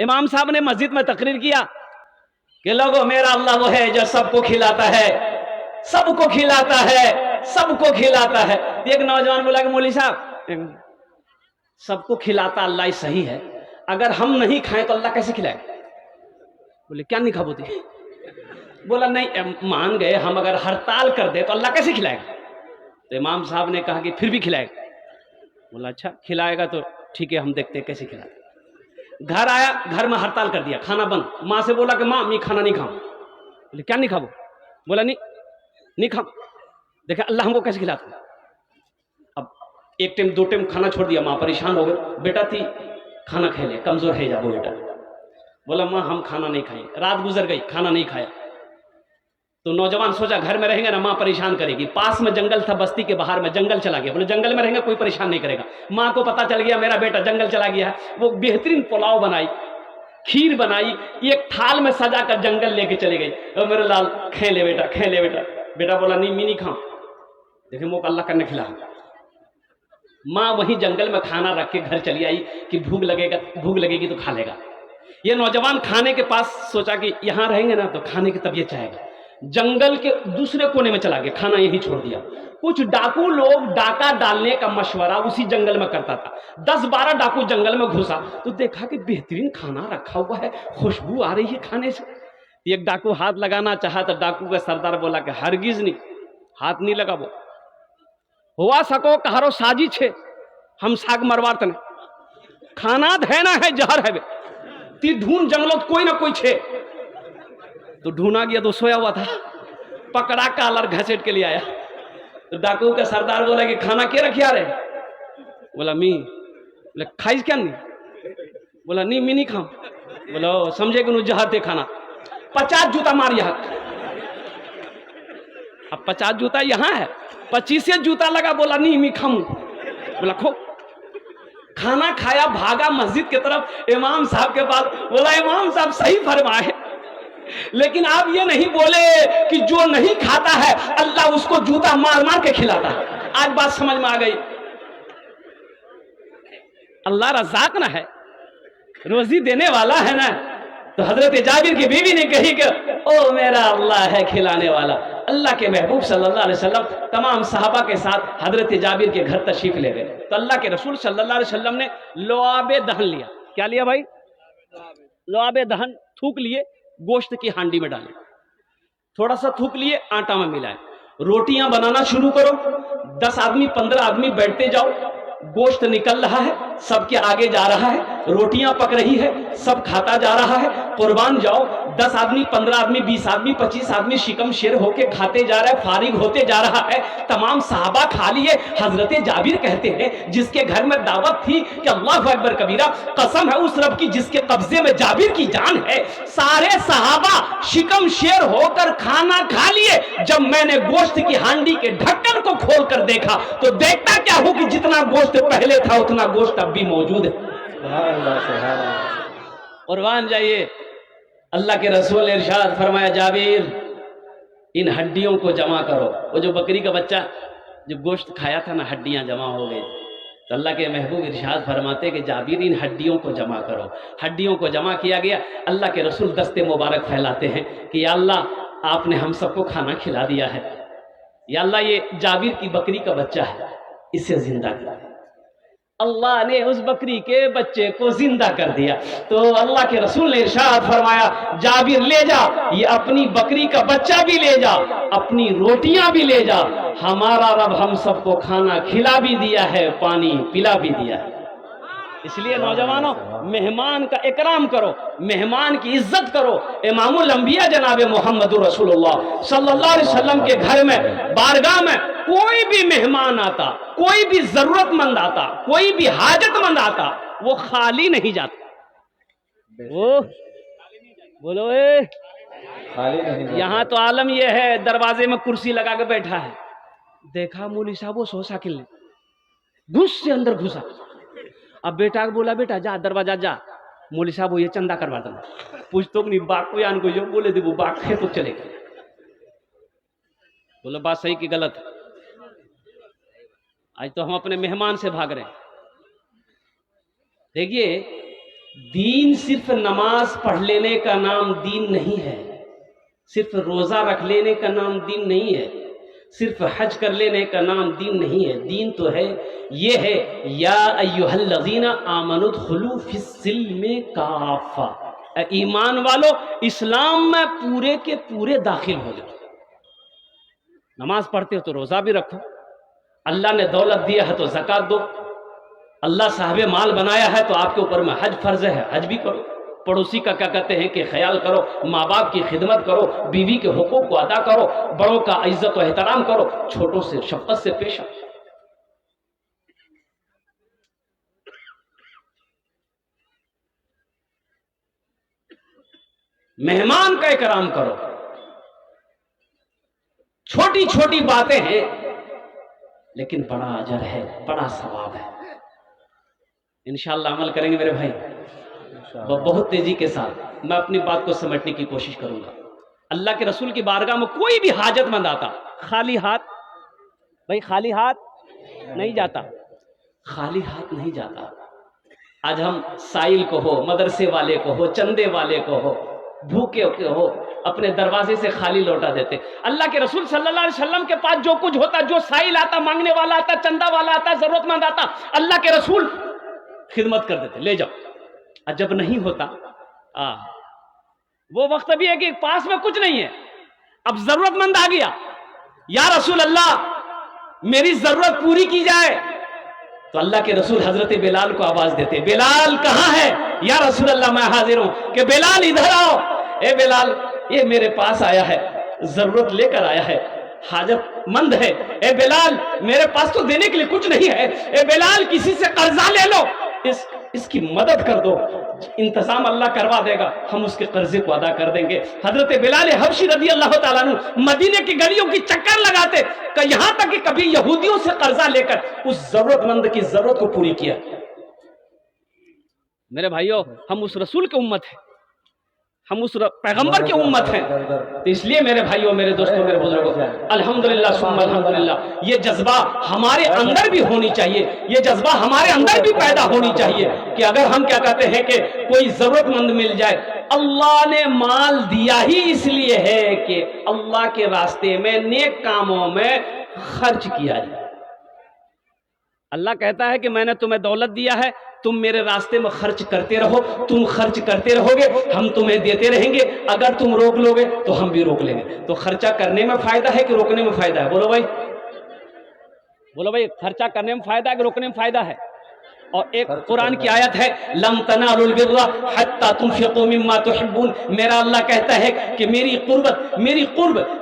امام صاحب نے مسجد میں تقریر کیا کہ لوگوں میرا اللہ وہ ہے جو سب کو کھلاتا ہے، سب کو کھلاتا ہے، سب کو کھلاتا ہے۔ ایک نوجوان بولا کہ مولوی صاحب سب کو کھلاتا اللہ ہی صحیح ہے، اگر ہم نہیں کھائیں تو اللہ کیسے کھلائے؟ بولے کیا نہیں کھابوتی؟ بولا نہیں مان گئے ہم اگر ہڑتال کر دے تو اللہ کیسے کھلائے گا؟ تو امام صاحب نے کہا کہ پھر بھی کھلائے گا۔ بولا اچھا کھلائے گا تو ٹھیک ہے ہم دیکھتے ہیں کیسے کھلائے۔ گھر آیا، گھر میں ہڑتال کر دیا، کھانا بند۔ ماں سے بولا کہ ماں میں کھانا نہیں کھاؤں۔ بولے کیا نہیں کھاؤ؟ بولا نہیں کھاؤں، دیکھا اللہ ہم کو کیسے کھلاتا ہے۔ اب ایک ٹائم دو ٹائم کھانا چھوڑ دیا، ماں پریشان ہو گئے، بیٹا تھی کھانا کھا لے، کمزور ہے جا وہ بیٹا۔ بولا ماں ہم کھانا نہیں کھائیں، رات گزر گئی کھانا نہیں کھایا۔ تو نوجوان سوچا گھر میں رہیں گے نا ماں پریشان کرے گی، پاس میں جنگل تھا بستی کے باہر میں، جنگل چلا گیا۔ بولے جنگل میں رہیں گے کوئی پریشان نہیں کرے گا۔ ماں کو پتا چل گیا میرا بیٹا جنگل چلا گیا ہے، وہ بہترین پلاؤ بنائی، کھیر بنائی، ایک تھال میں سجا کر جنگل لے کے چلے گئی۔ اور میرے لال کھے لے بیٹا، کھے لے بیٹا۔ بیٹا بولا نہیں میں نہیں کھاؤں۔ دیکھیں وہ اللہ کرنے کھلا۔ ماں وہیں جنگل میں کھانا رکھ کے گھر چلی آئی کہ بھوک لگے گی تو کھا لے گا۔ یہ نوجوان کھانے کے پاس سوچا کہ یہاں رہیں گے نا تو کھانے کی طبیعت چاہے گا، جنگل کے دوسرے کونے میں چلا گیا، کھانا یہی چھوڑ دیا۔ کچھ ڈاکو لوگ ڈاکہ ڈالنے کا مشورہ اسی جنگل میں کرتا تھا۔ 10-12 ڈاکو جنگل میں گھسا تو دیکھا کہ بہترین کھانا رکھا ہوا ہے، خوشبو آ رہی ہے کھانے سے۔ ایک ڈاکو ہاتھ لگانا چاہا تو ڈاکو کا سردار بولا کہ ہرگز نہیں، ہاتھ نہیں لگا۔ وہ ہوا سکو کہارو ساجی چھے ہم ساگ مروارت نے کھانا دھینا ہے جہر ہے تی ڈھونڈ جنگلوں کوئی نہ کوئی چھے۔ تو ڈھونڈا گیا تو سویا ہوا تھا، پکڑا کالر گھسیٹ کے لیے آیا۔ تو ڈاکو کا سردار بولا کہ کھانا کیا رکھیا رہے؟ بولا می۔ بولا کھائیس کیا نہیں؟ بولا نہیں میں نہیں کھاؤں۔ بولا سمجھے کہ انہوں جہر تے کھانا۔ 50 جوتا مار یہاں۔ اب 50 جوتا یہاں ہے، 25 جوتا لگا، بولا نہیں میں کھاؤں۔ بولا کھو۔ کھانا کھایا، بھاگا مسجد کی طرف امام صاحب کے پاس، بولا امام صاحب صحیح فرمائے، لیکن آپ یہ نہیں بولے کہ جو نہیں کھاتا ہے اللہ اس کو جوتا مار مار کے کھلاتا ہے۔ آج بات سمجھ میں آ گئی۔ اللہ رزاق نہ ہے، روزی دینے والا ہے نا۔ تو حضرت جابر کی بیوی نے کہی کہ او میرا اللہ ہے کھلانے والا۔ اللہ کے محبوب صلی اللہ علیہ وسلم تمام صحابہ کے ساتھ حضرت جابر کے گھر تشریف لے گئے تو اللہ کے رسول صلی اللہ علیہ وسلم نے لعاب دہن لیا۔ کیا لیا بھائی؟ لعاب دہن تھوک لیے، گوشت کی ہانڈی میں ڈالے، تھوڑا سا تھوک لیے، آٹا میں ملائے، روٹیاں بنانا شروع کرو۔ 10 آدمی 15 آدمی بیٹھتے جاؤ، گوشت نکل رہا ہے، سب کے آگے جا رہا ہے، روٹیاں پک رہی ہے، سب کھاتا جا رہا ہے۔ قربان جاؤ، 10 آدمی 15 آدمی 20 آدمی 25 آدمی شکم شیر ہو کے کھاتے جا رہا ہے، فارغ ہوتے جا رہا ہے۔ تمام صحابہ کھا لیے۔ حضرت جابر کہتے ہیں جس کے گھر میں دعوت تھی کہ اللہ اکبر کبیرہ، قسم ہے اس رب کی جس کے قبضے میں جابر کی جان ہے، سارے صحابہ شکم شیر ہو کر کھانا کھا لیے۔ جب میں نے گوشت کی ہانڈی کے ڈھکن کو کھول کر دیکھا تو دیکھتا کیا ہوں کہ جتنا گوشت پہلے تھا اتنا گوشت اب بھی موجود ہے۔ قربان جائیے۔ اللہ کے رسول نے ارشاد فرمایا جابر ان ہڈیوں کو جمع کرو۔ وہ جو بکری کا بچہ جو گوشت کھایا تھا نا، ہڈیاں جمع ہو گئی تو اللہ کے محبوب ارشاد فرماتے کہ جابر ان ہڈیوں کو جمع کرو۔ ہڈیوں کو جمع کیا گیا۔ اللہ کے رسول دستے مبارک پھیلاتے ہیں کہ یا اللہ آپ نے ہم سب کو کھانا کھلا دیا ہے، یا اللہ یہ جابر کی بکری کا بچہ ہے، اسے زندہ کر۔ اللہ نے اس بکری کے بچے کو زندہ کر دیا تو اللہ کے رسول نے ارشاد فرمایا جابر لے جا، یہ اپنی بکری کا بچہ بھی لے جا، اپنی روٹیاں بھی لے جا، ہمارا رب ہم سب کو کھانا کھلا بھی دیا ہے، پانی پلا بھی دیا ہے۔ اس لیے نوجوانوں مہمان کا اکرام کرو، مہمان کی عزت کرو۔ امام الانبیاء جناب محمد رسول اللہ صلی اللہ علیہ وسلم کے گھر میں بارگاہ میں کوئی بھی مہمان آتا، کوئی بھی ضرورت مند آتا، کوئی بھی حاجت مند آتا، وہ خالی نہیں جاتا۔ وہ بولو یہاں تو عالم یہ ہے دروازے میں کرسی لگا کے بیٹھا ہے، دیکھا مولوی صاحب وہ سو ساکل نے گھس سے اندر گھسا۔ اب بیٹا بولا بیٹا جا دروازہ جا، مولوی صاحب وہ یہ چندہ کروا دینا، پوچھتو نہیں باغ کو یان کو جو بولے دے وہ باغ ہے تو چلے گئے۔ بولو بات صحیح کی غلط؟ آج تو ہم اپنے مہمان سے بھاگ رہے ہیں۔ دیکھیے دین صرف نماز پڑھ لینے کا نام دین نہیں ہے، صرف روزہ رکھ لینے کا نام دین نہیں ہے، صرف حج کر لینے کا نام دین نہیں ہے۔ دین تو ہے، یہ ہے یا ایھا الذین آمنوا ادخلوا فی السلم کافہ، اے ایمان والو اسلام میں پورے کے پورے داخل ہو جاؤ۔ نماز پڑھتے ہو تو روزہ بھی رکھو، اللہ نے دولت دیا ہے تو زکوٰۃ دو، اللہ صاحب مال بنایا ہے تو آپ کے اوپر میں حج فرض ہے، حج بھی کرو، پڑوسی کا کیا کہتے ہیں کہ خیال کرو، ماں باپ کی خدمت کرو، بیوی کے حقوق کو ادا کرو، بڑوں کا عزت و احترام کرو، چھوٹوں سے شفقت سے پیش آؤ۔ مہمان کا اکرام کرو، چھوٹی چھوٹی باتیں ہیں لیکن بڑا اجر ہے، بڑا ثواب ہے۔ انشاءاللہ عمل کریں گے میرے بھائی بہت تیزی کے ساتھ۔ میں اپنی بات کو سمجھنے کی کوشش کروں گا۔ اللہ کے رسول کی بارگاہ میں کوئی بھی حاجت مند آتا خالی ہاتھ، بھائی خالی ہاتھ نہیں جاتا، خالی ہاتھ نہیں جاتا۔ آج ہم سائل کو ہو، مدرسے والے کو ہو، چندے والے کو ہو، بھوکے کے ہو، اپنے دروازے سے خالی لوٹا دیتے۔ اللہ کے رسول صلی اللہ علیہ وسلم کے پاس جو کچھ ہوتا، جو سائل آتا، مانگنے والا آتا، چندہ والا آتا، ضرورت مند آتا، اللہ کے رسول خدمت کر دیتے، لے جاؤ۔ اور جب نہیں ہوتا وہ وقت بھی ہے کہ پاس میں کچھ نہیں ہے، اب ضرورت مند آ گیا، یا رسول اللہ میری ضرورت پوری کی جائے، تو اللہ کے رسول حضرت بلال کو آواز دیتے، بلال کہاں ہے؟ یا رسول اللہ میں حاضر ہوں۔ کہ بلال ادھر آؤ، اے بلال یہ میرے پاس آیا ہے، ضرورت لے کر آیا ہے، حاجت مند ہے، اے بلال میرے پاس تو دینے کے لیے کچھ نہیں ہے، اے بلال کسی سے قرضہ لے لو، اس کی مدد کر دو، انتظام اللہ کروا دے گا، ہم اس کے قرضے کو ادا کر دیں گے۔ حضرت بلال حبشی رضی اللہ تعالیٰ عنہ مدینے کی گلیوں کی چکر لگاتے کہ یہاں تک کہ کبھی یہودیوں سے قرضہ لے کر اس ضرورت مند کی ضرورت کو پوری کیا۔ میرے بھائیوں ہم اس رسول کی امت ہیں، ہم اس پیغمبر کی امت ہیں، تو اس لیے میرے بھائیوں، میرے دوستوں، میرے بزرگوں، الحمدللہ ثم الحمدللہ یہ جذبہ ہمارے اندر بھی ہونی چاہیے، یہ جذبہ ہمارے اندر بھی پیدا ہونی چاہیے کہ اگر ہم کیا کہتے ہیں کہ کوئی ضرورت مند مل جائے، اللہ نے مال دیا ہی اس لیے ہے کہ اللہ کے راستے میں نیک کاموں میں خرچ کیا جائے۔ اللہ کہتا ہے کہ میں نے تمہیں دولت دیا ہے، تم میرے راستے میں خرچ کرتے رہو، تم خرچ کرتے رہو گے، ہم تمہیں دیتے رہیں گے، اگر تم روک لو گے تو ہم بھی روک لیں گے۔ تو خرچہ کرنے میں فائدہ ہے کہ روکنے میں فائدہ ہے؟ بولو بھائی، بولو بھائی، خرچہ کرنے میں فائدہ ہے کہ روکنے میں فائدہ ہے؟ اور ایک قرآن کی آیت ہے لن تنالوا البر حتى تنفقوا مما تحبون، میرا اللہ کہتا ہے کہ میری قرب،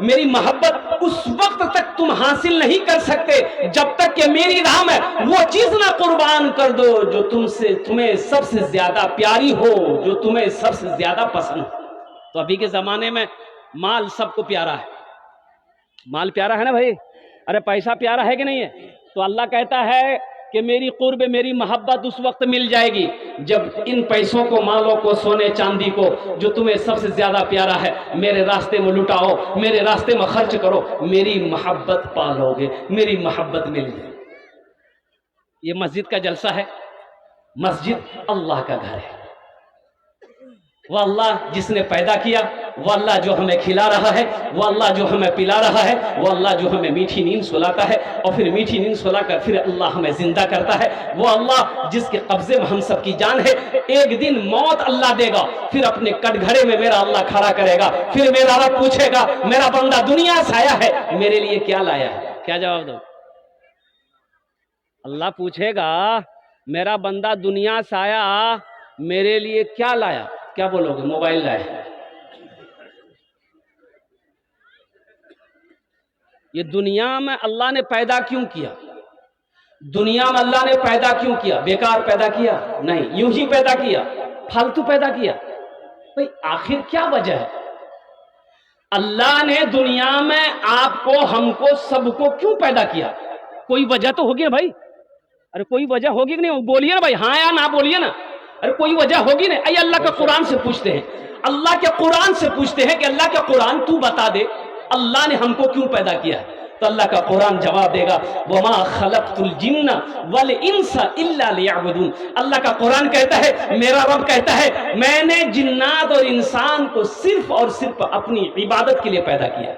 میری محبت اس وقت تک تم حاصل نہیں کر سکتے جب تک کہ میری راہ میں وہ چیز نہ قربان کر دو جو تمہیں سب سے زیادہ پیاری ہو، جو تمہیں سب سے زیادہ پسند ہو۔ تو ابھی کے زمانے میں مال سب کو پیارا ہے، مال پیارا ہے نا بھائی، ارے پیسہ پیارا ہے کہ نہیں ہے؟ تو اللہ کہتا ہے کہ میری قرب، میری محبت اس وقت مل جائے گی جب ان پیسوں کو، مالوں کو، سونے چاندی کو جو تمہیں سب سے زیادہ پیارا ہے میرے راستے میں لٹاؤ، میرے راستے میں خرچ کرو، میری محبت پالو گے، میری محبت مل جائے۔ یہ مسجد کا جلسہ ہے، مسجد اللہ کا گھر ہے، وہ اللہ جس نے پیدا کیا، وہ اللہ جو ہمیں کھلا رہا ہے، وہ اللہ جو ہمیں پلا رہا ہے، وہ اللہ جو ہمیں میٹھی نیند سلاتا ہے اور پھر میٹھی نیند سلا کر پھر اللہ ہمیں زندہ کرتا ہے، وہ اللہ جس کے قبضے میں ہم سب کی جان ہے۔ ایک دن موت اللہ دے گا، پھر اپنے کٹ گھرے میں میرا اللہ کھڑا کرے گا، پھر میرا رب پوچھے گا میرا بندہ دنیا سے آیا ہے، میرے لیے کیا لایا ہے؟ کیا جواب دو؟ اللہ پوچھے گا میرا بندہ دنیا سے آیا، میرے لیے کیا لایا؟ کیا بولو گے؟ موبائل لائے۔ یہ دنیا میں اللہ نے پیدا کیوں کیا؟ دنیا میں اللہ نے پیدا کیوں کیا؟ بیکار پیدا کیا؟ نہیں، یوں ہی پیدا کیا؟ فالتو پیدا کیا؟ بھئی آخر کیا وجہ ہے؟ اللہ نے دنیا میں آپ کو، ہم کو، سب کو کیوں پیدا کیا؟ کوئی وجہ تو ہوگی نا بھائی، ارے کوئی وجہ ہوگی کہ نہیں؟ بولیے نا بھائی، ہاں یا نہ بولیے نا، ارے کوئی وجہ ہوگی نا۔ اے اللہ کے قرآن سے پوچھتے ہیں، اللہ کے قرآن سے پوچھتے ہیں کہ اللہ کے قرآن تو بتا دے اللہ نے ہم کو کیوں پیدا کیا ہے؟ تو اللہ کا قرآن جواب دے گا وما خلقت الجن والانس الا لیعبدون. اللہ کا قرآن کہتا ہے، میرا رب کہتا ہے میں نے جنات اور انسان کو صرف اور صرف اپنی عبادت کے لیے پیدا کیا.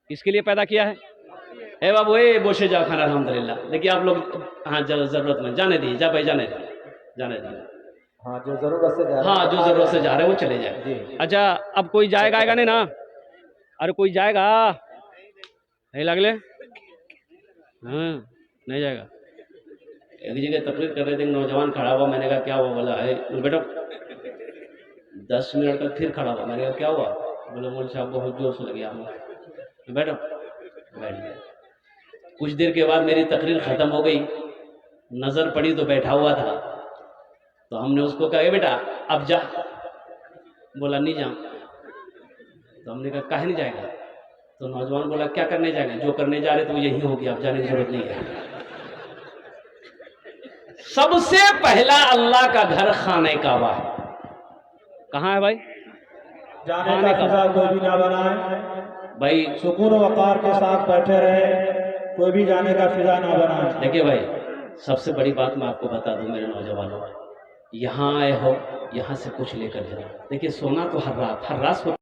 کس کے لیے پیدا کیا ہے؟ اے بابو اے بوشے جا کھانا الحمدللہ. دیکھیے آپ لوگ ہاں ضرورت میں جانے دیجیے، جا بھائی جانے دیجیے. ہاں جو ضرورت سے جا رہے ہاں جو ضرورت سے جا رہے ہیں وہ چلے جائیں. اچھا اب کوئی جائے گا آئے گا نہیں نا؟ ارے کوئی جائے گا نہیں لگلے؟ ہاں نہیں جائے گا. ایک جگہ تقریر کر رہے تھے، نوجوان کھڑا ہوا، میں نے کہا کیا ہوا؟ بولا ہے بیٹا 10 منٹ تک پھر کھڑا ہوا. میں نے کہا کیا ہوا؟ بولا مولوی صاحب بہت زور سے لگے ہمیں. بیٹھو بیٹھ گیا. کچھ دیر کے بعد میری تقریر ختم ہو گئی، نظر پڑی تو بیٹھا ہوا تھا، تو ہم نے اس کو کہا اے بیٹا اب جا. بولا نہیں جاؤں. تو ہم نے کہا کاہے نہیں جائے گا؟ تو نوجوان بولا کیا کرنے جائے گا؟ جو کرنے جا رہے تو یہی ہو گیا، اب جانے کی ضرورت نہیں ہے. سب سے پہلا اللہ کا گھر خانہ کعبہ ہے. کہاں ہے بھائی؟ جانے کا فضا کوئی بھی نہ بنائے بھائی. سکون و وقار کے ساتھ بیٹھے رہے، کوئی بھی جانے کا فضا نہ بنائے. دیکھیے بھائی سب سے بڑی بات میں آپ کو بتا دوں میرے نوجوانوں، یہاں آئے ہو یہاں سے کچھ لے کر جاؤ. دیکھیے سونا تو ہر رات